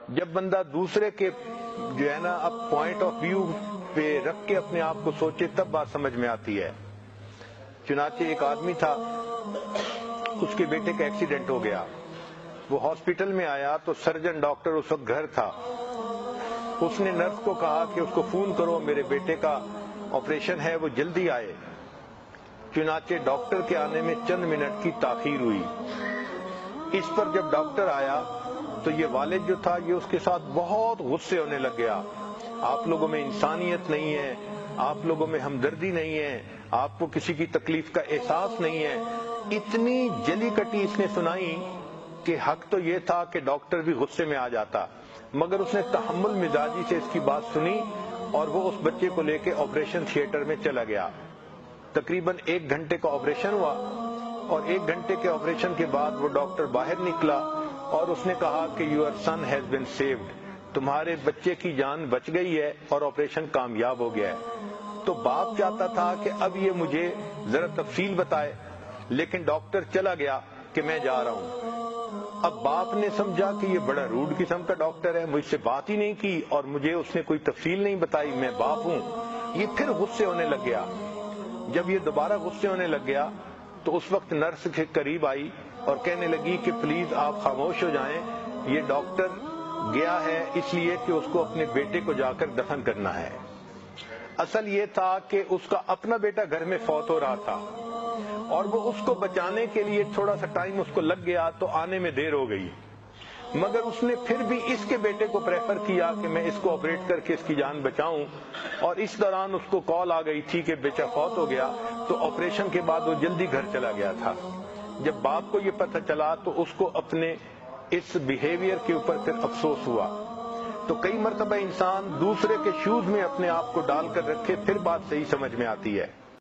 جب بندہ دوسرے کے جو ہے نا اب پوائنٹ آف ویو پہ رکھ کے اپنے آپ کو سوچے تب بات سمجھ میں آتی ہے۔ چنانچہ ایک آدمی تھا، اس کے بیٹے کا ایکسیڈنٹ ہو گیا، وہ ہاسپٹل میں آیا تو سرجن ڈاکٹر اس وقت گھر تھا۔ اس نے نرس کو کہا کہ اس کو فون کرو، میرے بیٹے کا آپریشن ہے، وہ جلدی آئے۔ چنانچہ ڈاکٹر کے آنے میں چند منٹ کی تاخیر ہوئی۔ اس پر جب ڈاکٹر آیا تو یہ والد جو تھا یہ اس کے ساتھ بہت غصے ہونے لگ گیا۔ آپ لوگوں میں انسانیت نہیں ہے، آپ لوگوں میں ہمدردی نہیں ہے، آپ کو کسی کی تکلیف کا احساس نہیں ہے۔ اتنی جلی کٹی اس نے سنائی کہ حق تو یہ تھا کہ ڈاکٹر بھی غصے میں آ جاتا، مگر اس نے تحمل مزاجی سے اس کی بات سنی اور وہ اس بچے کو لے کے آپریشن تھیٹر میں چلا گیا۔ تقریباً 1 گھنٹے کا آپریشن ہوا اور 1 گھنٹے کے آپریشن کے بعد وہ ڈاکٹر باہر نکلا اور اس نے کہا کہ your son has been saved, تمہارے بچے کی جان بچ گئی ہے اور آپریشن کامیاب ہو گیا ہے۔ تو باپ چاہتا تھا کہ اب یہ مجھے ذرا تفصیل بتائے، لیکن ڈاکٹر چلا گیا کہ میں جا رہا ہوں۔ اب باپ نے سمجھا کہ یہ بڑا روڈ قسم کا ڈاکٹر ہے، مجھ سے بات ہی نہیں کی اور مجھے اس نے کوئی تفصیل نہیں بتائی، میں باپ ہوں۔ یہ پھر غصے ہونے لگ گیا۔ جب یہ دوبارہ غصے ہونے لگ گیا تو اس وقت نرس کے قریب آئی اور کہنے لگی کہ پلیز آپ خاموش ہو جائیں، یہ ڈاکٹر گیا ہے اس لیے کہ اس کو اپنے بیٹے کو جا کر دفن کرنا ہے۔ اصل یہ تھا کہ اس کا اپنا بیٹا گھر میں فوت ہو رہا تھا اور وہ اس کو بچانے کے لیے تھوڑا سا ٹائم اس کو لگ گیا تو آنے میں دیر ہو گئی، مگر اس نے پھر بھی اس کے بیٹے کو پریفر کیا کہ میں اس کو آپریٹ کر کے اس کی جان بچاؤں، اور اس دوران اس کو کال آ گئی تھی کہ بیٹا فوت ہو گیا، تو آپریشن کے بعد وہ جلدی گھر چلا گیا تھا۔ جب باپ کو یہ پتہ چلا تو اس کو اپنے اس بیہیویئر کے اوپر پھر افسوس ہوا۔ تو کئی مرتبہ انسان دوسرے کے شوز میں اپنے آپ کو ڈال کر رکھے، پھر بات صحیح سمجھ میں آتی ہے۔